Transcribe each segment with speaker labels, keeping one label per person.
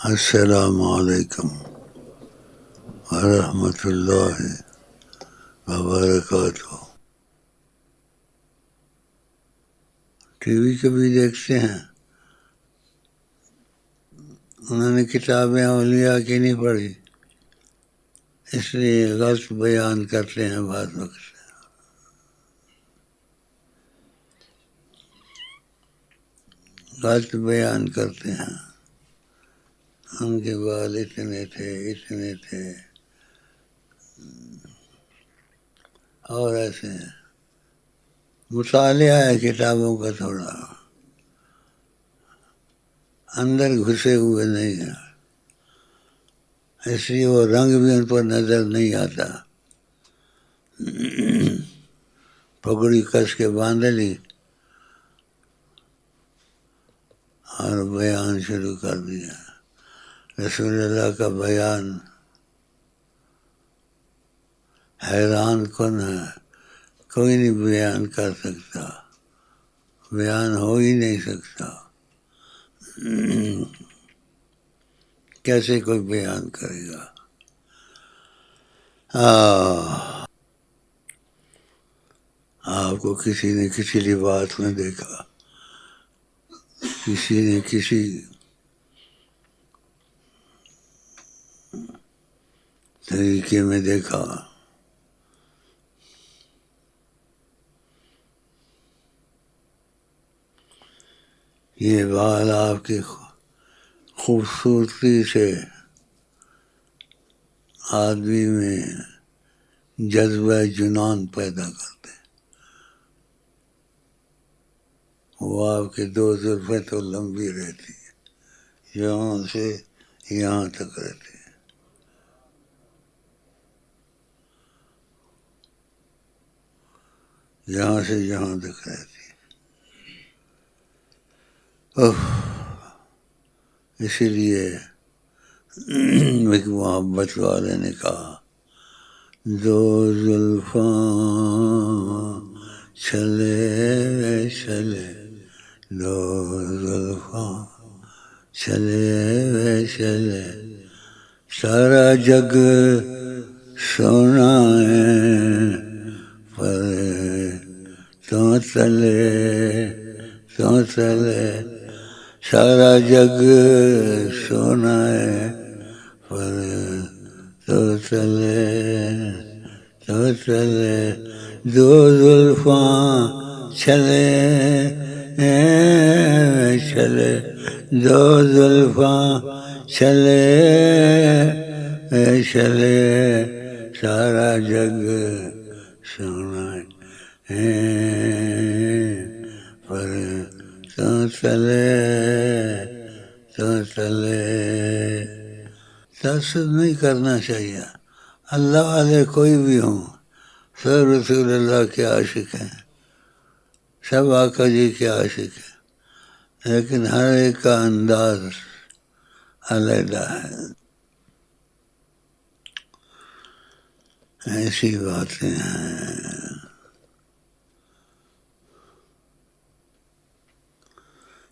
Speaker 1: السلام علیکم ورحمۃ اللہ وبرکاتہ۔ ٹی وی کبھی دیکھتے ہیں؟ انہوں نے کتابیں اولیاء کی نہیں پڑھی، اس لیے غلط بیان کرتے ہیں بعض وقت۔ غلط بیان کرتے ہیں، ان کے بال اتنے تھے اتنے تھے اور ایسے مطالعہ ہے کتابوں کا، تھوڑا اندر گھسے ہوئے نہیں ہیں، اس لیے وہ رنگ بھی ان پر نظر نہیں آتا۔ پگڑی کس کے باندھ لی اور بیان شروع کر دیا۔ رسول اللہ کا بیان حیران کن ہے، کوئی نہیں بیان کر سکتا، بیان ہو ہی نہیں سکتا۔ کیسے کوئی بیان کرے گا؟ آپ کو کسی نے کسی لباس میں دیکھا، کسی نے کسی طریقے میں دیکھا، یہ بال آپ کی خوبصورتی سے آدمی میں جذبہ جنان پیدا کرتے، وہ آپ کے دو زلفیں تو لمبی رہتی ہیں، یہاں سے یہاں تک رہتی ہیں، یہاں سے یہاں تک رہتی ہیں۔ اسی لیے ایک محبت والے نے کہا، دو زلفاں چلے چلے، دو زلفاں چلے چلے، سارا جگ سونا ہے پر تو چلے تو چلے، سارا جگ سونا ہے پر تو چلے تو چلے، دو زلفاں چلے چلے، دو زلفاں چلے چلے، سارا جگ سونا ہے پر تو چلے تو چلے۔ تعصب نہیں کرنا چاہیے، اللہ والے کوئی بھی ہوں، سب رسول اللہ کے عاشق ہیں، سب آقا جی کے عاشق ہیں، لیکن ہر ایک کا انداز علیحدہ ہے۔ ایسی باتیں ہیں،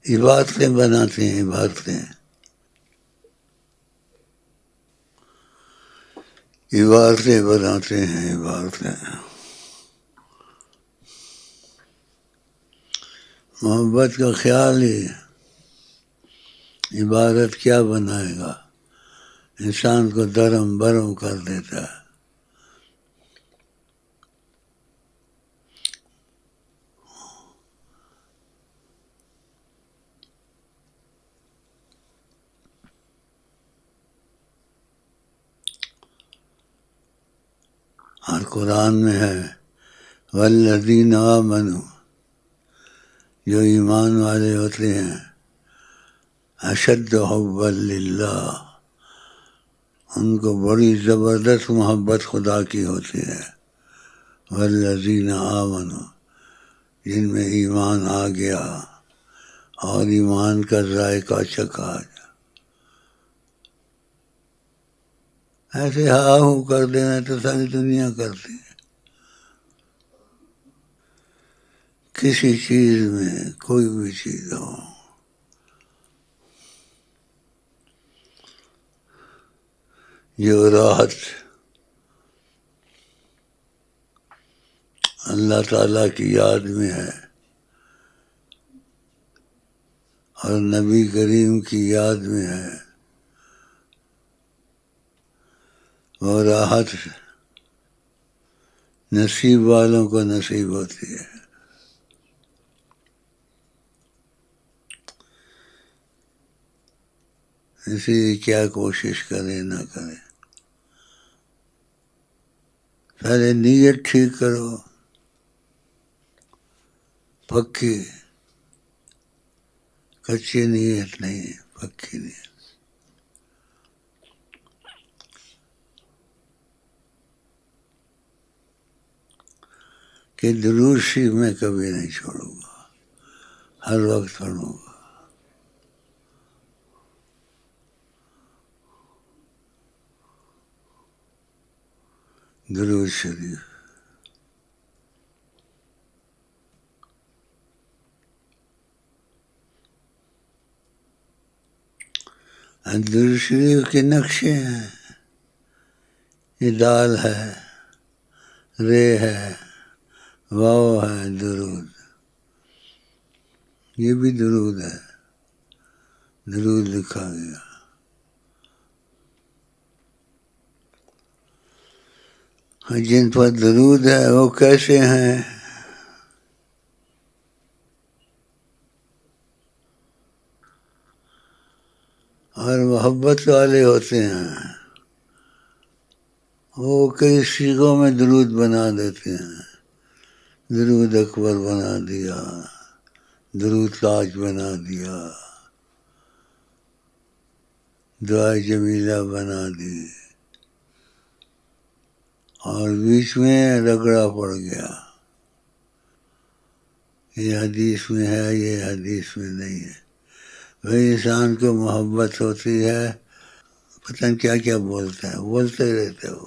Speaker 1: عبادتیں بناتے ہیں، عبادتیں عبادتیں بناتے ہیں، عبادتیں۔ محبت کا خیال ہی عبادت کیا بنائے گا، انسان کو درم برم کر دیتا ہے۔ اور قرآن میں ہے والذین آمنوا، جو ایمان والے ہوتے ہیں، اشد حبا للہ، ان کو بڑی زبردست محبت خدا کی ہوتی ہے۔ والذین آمنوا، جن میں ایمان آ گیا اور ایمان کا ذائقہ چکھا، ایسے ہاں ہوں کر دینا تو ساری دنیا کرتی ہے، کسی چیز میں کوئی بھی چیز ہو۔ جو راحت اللہ تعالیٰ کی یاد میں ہے اور نبی کریم کی یاد میں ہے، وہ راحت نصیب والوں کو نصیب ہوتی ہے۔ اسی لیے کیا کوشش کرے نہ کرے، پہلے نیت ٹھیک کرو، پکی، کچی نیت نہیں، پکی نیت۔ کہ درود شریف میں کبھی نہیں چھوڑوں گا، ہر وقت پڑھوں گا۔ درود شریف درود شریف کے نقشے ہیں، یہ دال ہے، رے ہے، واو ہے، درود، یہ بھی درود ہے، درود لکھا گیا۔ جن پر درود ہے وہ کیسے ہیں؟ اور محبت والے ہوتے ہیں، وہ کئی سیغوں میں درود بنا دیتے ہیں، درود اکبر بنا دیا، درود تاج بنا دیا، دعائے جمیلہ بنا دی، اور بیچ میں رگڑا پڑ گیا، یہ حدیث میں ہے، یہ حدیث میں نہیں ہے۔ وہی انسان کو محبت ہوتی ہے، پتہ نہیں کیا کیا بولتا ہے، بولتے رہتے ہو۔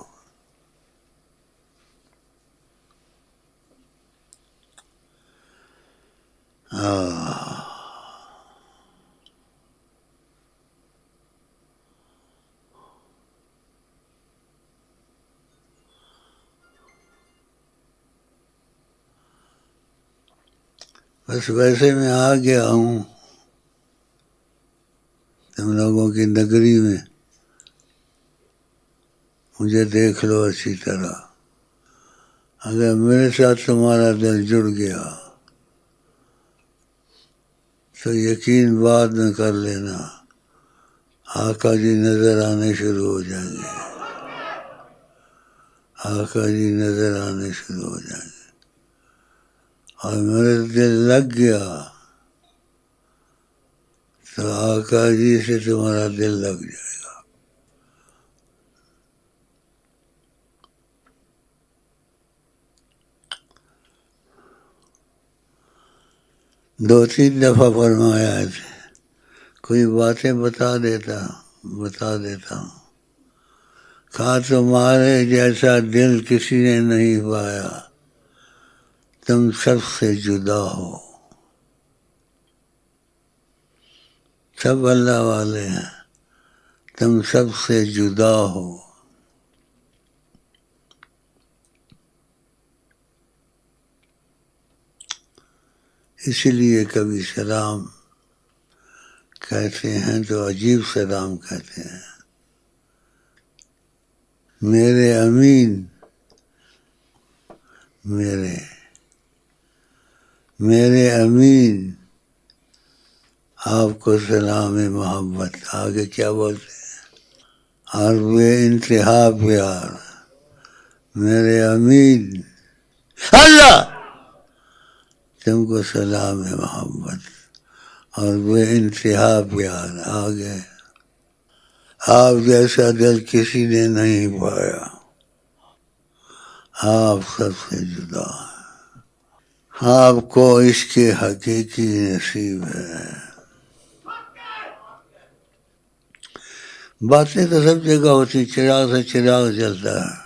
Speaker 1: بس ویسے میں آ گیا ہوں تم لوگوں کی نگری میں، مجھے دیکھ لو اچھی طرح۔ اگر میرے ساتھ تمہارا دل جڑ گیا تو یقین بعد میں کر لینا، آقا جی نظر آنے شروع ہو جائیں گے، آقا جی نظر آنے شروع ہو جائیں گے، اور میرا دل لگ گیا تو آقا جی سے تمہارا دل لگ جائے گا۔ دو تین دفعہ فرمایا ہے، کوئی باتیں بتا دیتا ہوں، کہا تمہارے جیسا دل کسی نے نہیں پایا، تم سب سے جدا ہو، سب اللہ والے ہیں، تم سب سے جدا ہو۔ اسی لیے کبھی سلام کہتے ہیں تو عجیب سلام کہتے ہیں، میرے امین، میرے امین، آپ کو سلام محبت۔ آگے کیا بولتے ہیں؟ اور بے انتہا پیار، میرے امین اللہ، تم کو سلام محبت اور بے انتہا پیار۔ آگے آپ جیسا دل کسی نے نہیں پایا، آپ سب سے جدا ہیں، آپ کو عشق حقیقی نصیب ہے۔ باتیں تو سب جگہ ہوتی، چراغ سے چراغ جلتا ہے،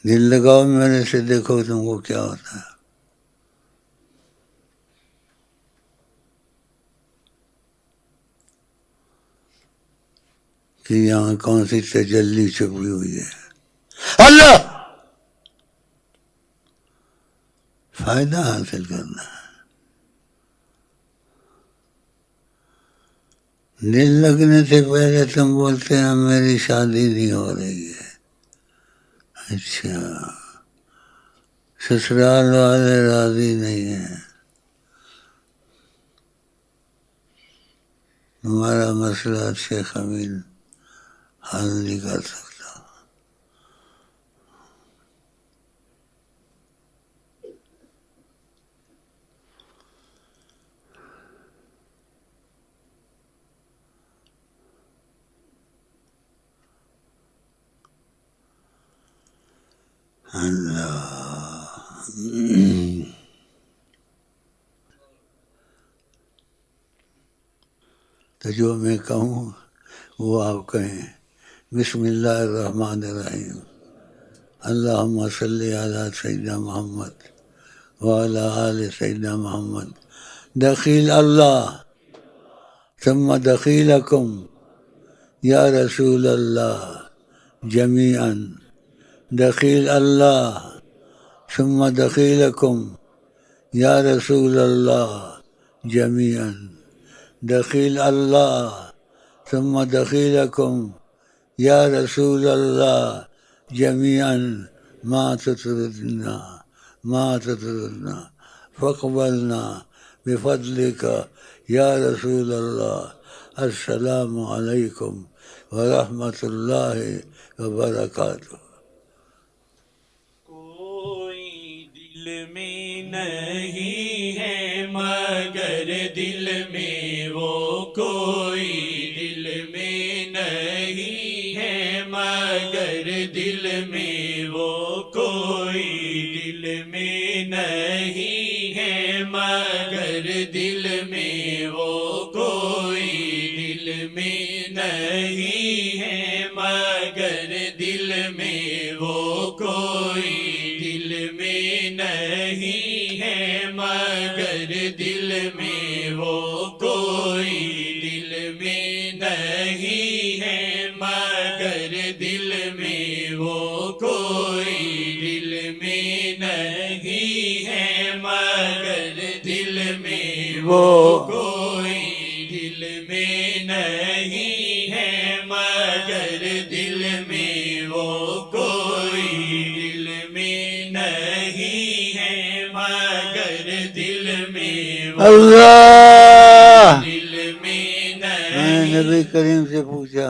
Speaker 1: دل لگاؤ میرے سے، دیکھو تم کو کیا ہوتا ہے۔ کہ یہاں کون سی تجلی چھپی ہوئی ہے. اللہ فائدہ حاصل کرنا ہے. دل لگنے سے پہلے تم بولتے ہیں میری شادی نہیں ہو رہی ہے. اچھا سسرال والے راضی نہیں ہیں، ہمارا مسئلہ شیخ امین حل نہیں کر سکتا. اللہ تو جو میں کہوں وہ آپ کہیں. بسم اللہ الرحمن الرحیم. اللہم صلی علی سیدنا محمد وعلی آل سیدنا محمد. دخیل اللہ ثم دخیلکم یا رسول اللہ جمیعا. دخیل اللہ ثم دخیلکم یا رسول اللہ جمیعا. دخیل اللہ ثم دخیلکم یا رسول اللہ جمیعا. ما تطردنا فاقبلنا بفضلک یا رسول اللہ. السلام علیکم ورحمۃ اللہ وبرکاتہ.
Speaker 2: کوئی دل میں نہیں ہے مگر دل میں وہ کوئی دل میں نہیں ہے مگر دل میں وہ کوئی دل میں نہیں ہے مگر دل میں وہ کوئی دل میں نہیں ہے مگر دل میں وہ کوئی دل میں نہیں ہے مگر دل میں وہ کوئی دل میں نہیں ہے مگر دل میں وہ کوئی دل میں نہیں ہے مگر دل میں وہ کوئی دل میں نہیں ہے مگر دل میں وہ کوئی دل میں نہیں ہے مگر دل میں وہ
Speaker 1: اللہ.
Speaker 2: دل میں
Speaker 1: میں نے نبی کریم سے پوچھا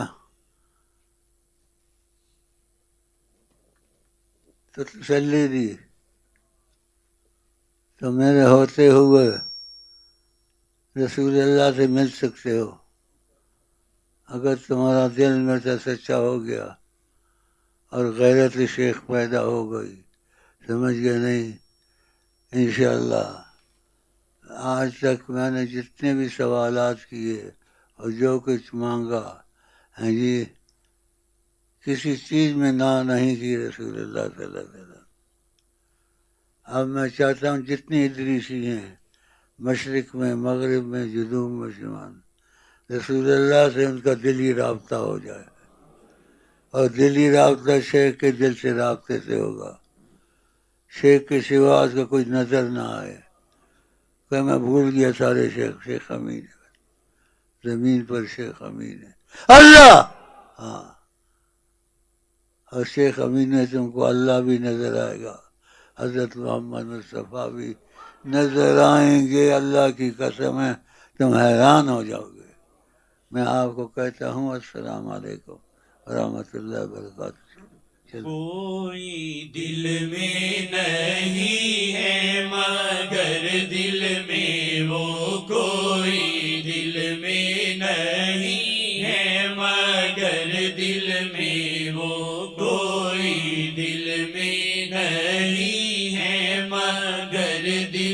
Speaker 1: تو تسلی دی. تو میرے ہوتے ہوئے رسول اللہ سے مل سکتے ہو اگر تمہارا دل میں سے سچا ہو گیا اور غیرت شیخ پیدا ہو گئی. سمجھ گئے نہیں؟ انشاءاللہ آج تک میں نے جتنے بھی سوالات کیے اور جو کچھ مانگا ہیں جی کسی چیز میں نہ نہیں کی رسول اللہ صلی اللہ علیہ وسلم. اب میں چاہتا ہوں جتنی ادریسی ہیں مشرق میں مغرب میں جنوب میں شمال رسول اللہ سے ان کا دلی رابطہ ہو جائے اور دلی رابطہ شیخ کے دل سے رابطے سے ہوگا. شیخ کے سوا اس کا کوئی نظر نہ آئے کہ میں بھول گیا سارے شیخ امین ہے زمین پر شیخ امین ہے اللہ. ہاں اور شیخ امین میں تم کو اللہ بھی نظر آئے گا حضرت محمد مصطفیٰ بھی نظر آئیں گے. اللہ کی قسم ہے تم حیران ہو جاؤ گے. میں آپ کو کہتا ہوں السلام علیکم ورحمۃ اللہ وبرکاتہ.
Speaker 2: کوئی دل میں نہیں ہے مگر دل میں وہ کوئی دل میں نہیں ہے مگر دل میں وہ کوئی دل میں نہیں ہے مگر دل